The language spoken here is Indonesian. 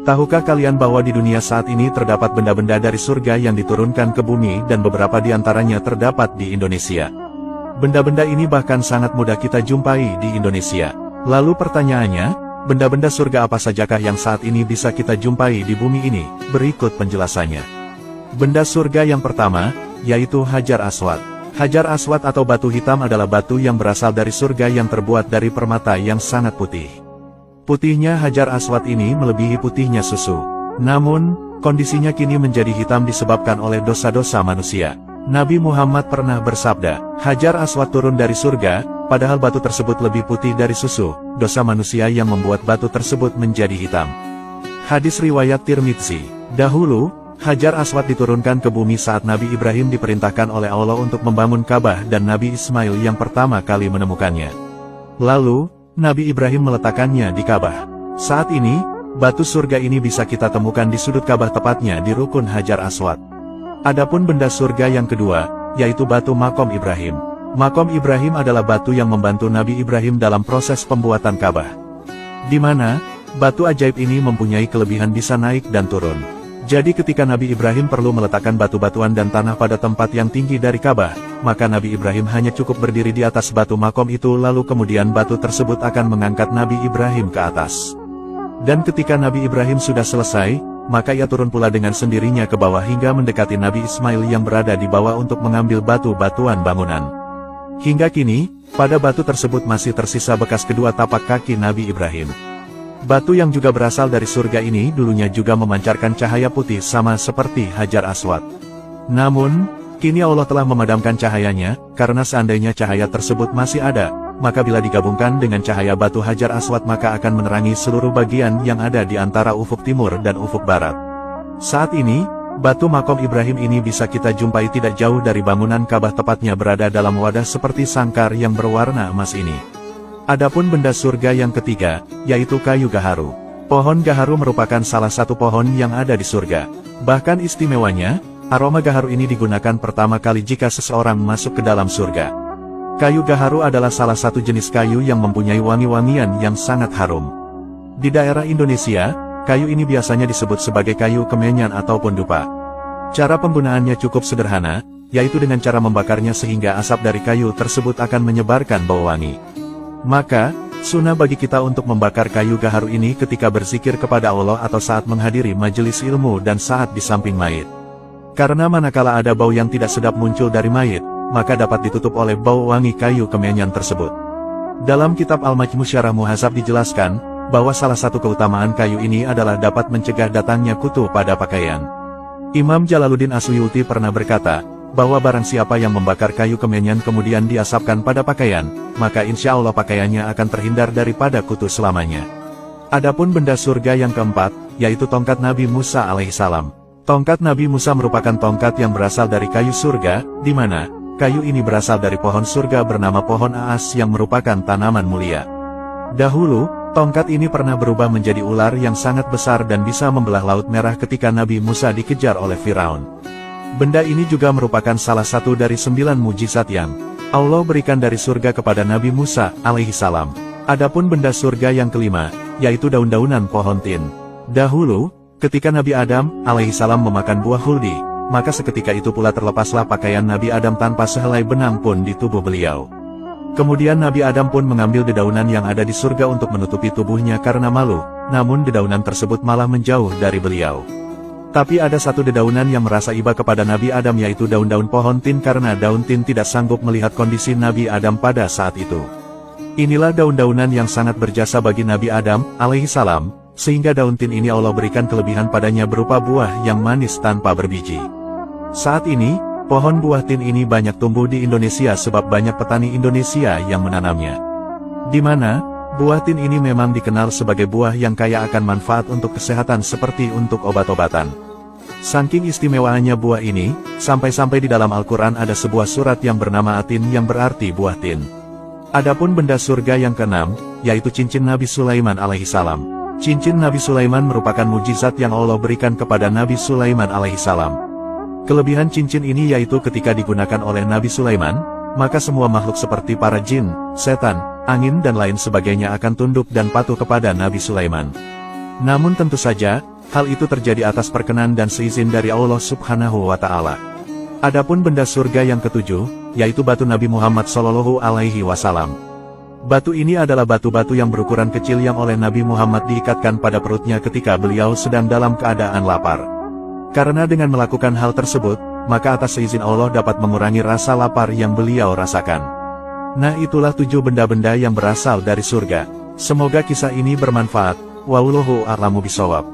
Tahukah kalian bahwa di dunia saat ini terdapat benda-benda dari surga yang diturunkan ke bumi dan beberapa di antaranya terdapat di Indonesia? Benda-benda ini bahkan sangat mudah kita jumpai di Indonesia. Lalu pertanyaannya, benda-benda surga apa sajakah yang saat ini bisa kita jumpai di bumi ini? Berikut penjelasannya. Benda surga yang pertama, yaitu Hajar Aswad. Hajar Aswad atau batu hitam adalah batu yang berasal dari surga yang terbuat dari permata yang sangat putih. Putihnya Hajar Aswad ini melebihi putihnya susu. Namun, kondisinya kini menjadi hitam disebabkan oleh dosa-dosa manusia. Nabi Muhammad pernah bersabda, Hajar Aswad turun dari surga, padahal batu tersebut lebih putih dari susu. Dosa manusia yang membuat batu tersebut menjadi hitam. Hadis riwayat Tirmidzi. Dahulu, Hajar Aswad diturunkan ke bumi saat Nabi Ibrahim diperintahkan oleh Allah untuk membangun Ka'bah dan Nabi Ismail yang pertama kali menemukannya. Lalu, Nabi Ibrahim meletakkannya di Ka'bah. Saat ini, batu surga ini bisa kita temukan di sudut Ka'bah, tepatnya di rukun Hajar Aswad. Adapun benda surga yang kedua, yaitu batu Makom Ibrahim. Makom Ibrahim adalah batu yang membantu Nabi Ibrahim dalam proses pembuatan Ka'bah. Di mana, batu ajaib ini mempunyai kelebihan bisa naik dan turun. Jadi ketika Nabi Ibrahim perlu meletakkan batu-batuan dan tanah pada tempat yang tinggi dari Ka'bah, maka Nabi Ibrahim hanya cukup berdiri di atas batu makom itu, lalu kemudian batu tersebut akan mengangkat Nabi Ibrahim ke atas. Dan ketika Nabi Ibrahim sudah selesai, maka ia turun pula dengan sendirinya ke bawah hingga mendekati Nabi Ismail yang berada di bawah untuk mengambil batu-batuan bangunan. Hingga kini, pada batu tersebut masih tersisa bekas kedua tapak kaki Nabi Ibrahim. Batu yang juga berasal dari surga ini dulunya juga memancarkan cahaya putih sama seperti Hajar Aswad. Namun, kini Allah telah memadamkan cahayanya, karena seandainya cahaya tersebut masih ada, maka bila digabungkan dengan cahaya batu Hajar Aswad maka akan menerangi seluruh bagian yang ada di antara ufuk timur dan ufuk barat. Saat ini, batu Makom Ibrahim ini bisa kita jumpai tidak jauh dari bangunan Ka'bah, tepatnya berada dalam wadah seperti sangkar yang berwarna emas ini. Adapun benda surga yang ketiga, yaitu kayu gaharu. Pohon gaharu merupakan salah satu pohon yang ada di surga. Bahkan istimewanya, aroma gaharu ini digunakan pertama kali jika seseorang masuk ke dalam surga. Kayu gaharu adalah salah satu jenis kayu yang mempunyai wangi-wangian yang sangat harum. Di daerah Indonesia, kayu ini biasanya disebut sebagai kayu kemenyan ataupun dupa. Cara penggunaannya cukup sederhana, yaitu dengan cara membakarnya sehingga asap dari kayu tersebut akan menyebarkan bau wangi. Maka, sunnah bagi kita untuk membakar kayu gaharu ini ketika berzikir kepada Allah atau saat menghadiri majelis ilmu dan saat di samping mayit. Karena manakala ada bau yang tidak sedap muncul dari mayit, maka dapat ditutup oleh bau wangi kayu kemenyan tersebut. Dalam kitab Al-Majmu' Syarah Muhadzab dijelaskan, bahwa salah satu keutamaan kayu ini adalah dapat mencegah datangnya kutu pada pakaian. Imam Jalaluddin As-Suyuti pernah berkata, bahwa barang siapa yang membakar kayu kemenyan kemudian diasapkan pada pakaian, maka insya Allah pakaiannya akan terhindar daripada kutu selamanya. Adapun benda surga yang keempat, yaitu tongkat Nabi Musa alaihissalam. Tongkat Nabi Musa merupakan tongkat yang berasal dari kayu surga, di mana kayu ini berasal dari pohon surga bernama pohon aas yang merupakan tanaman mulia. Dahulu, tongkat ini pernah berubah menjadi ular yang sangat besar dan bisa membelah Laut Merah ketika Nabi Musa dikejar oleh Firaun. Benda ini juga merupakan salah satu dari 9 mujizat yang Allah berikan dari surga kepada Nabi Musa alaihissalam. Adapun benda surga yang kelima, yaitu daun-daunan pohon tin. Dahulu, ketika Nabi Adam alaihissalam memakan buah huldi, maka seketika itu pula terlepaslah pakaian Nabi Adam tanpa sehelai benang pun di tubuh beliau. Kemudian Nabi Adam pun mengambil dedaunan yang ada di surga untuk menutupi tubuhnya karena malu, namun dedaunan tersebut malah menjauh dari beliau. Tapi ada satu dedaunan yang merasa iba kepada Nabi Adam, yaitu daun-daun pohon tin, karena daun tin tidak sanggup melihat kondisi Nabi Adam pada saat itu. Inilah daun-daunan yang sangat berjasa bagi Nabi Adam alaihissalam, sehingga daun tin ini Allah berikan kelebihan padanya berupa buah yang manis tanpa berbiji. Saat ini, pohon buah tin ini banyak tumbuh di Indonesia sebab banyak petani Indonesia yang menanamnya. Di mana, buah tin ini memang dikenal sebagai buah yang kaya akan manfaat untuk kesehatan seperti untuk obat-obatan. Saking istimewaannya buah ini, sampai-sampai di dalam Al-Quran ada sebuah surat yang bernama Atin yang berarti buah tin. Adapun benda surga yang keenam, yaitu cincin Nabi Sulaiman alaihissalam. Cincin Nabi Sulaiman merupakan mujizat yang Allah berikan kepada Nabi Sulaiman alaihissalam. Kelebihan cincin ini yaitu ketika digunakan oleh Nabi Sulaiman, maka semua makhluk seperti para jin, setan, angin dan lain sebagainya akan tunduk dan patuh kepada Nabi Sulaiman. Namun tentu saja, hal itu terjadi atas perkenan dan seizin dari Allah Subhanahu wa Ta'ala. Adapun benda surga yang ketujuh, yaitu batu Nabi Muhammad Shallallahu Alaihi Wasallam. Batu ini adalah batu-batu yang berukuran kecil yang oleh Nabi Muhammad diikatkan pada perutnya ketika beliau sedang dalam keadaan lapar. Karena dengan melakukan hal tersebut, maka atas seizin Allah dapat mengurangi rasa lapar yang beliau rasakan. Nah, itulah 7 benda-benda yang berasal dari surga. Semoga kisah ini bermanfaat. Wallahu a'lamu bishawab.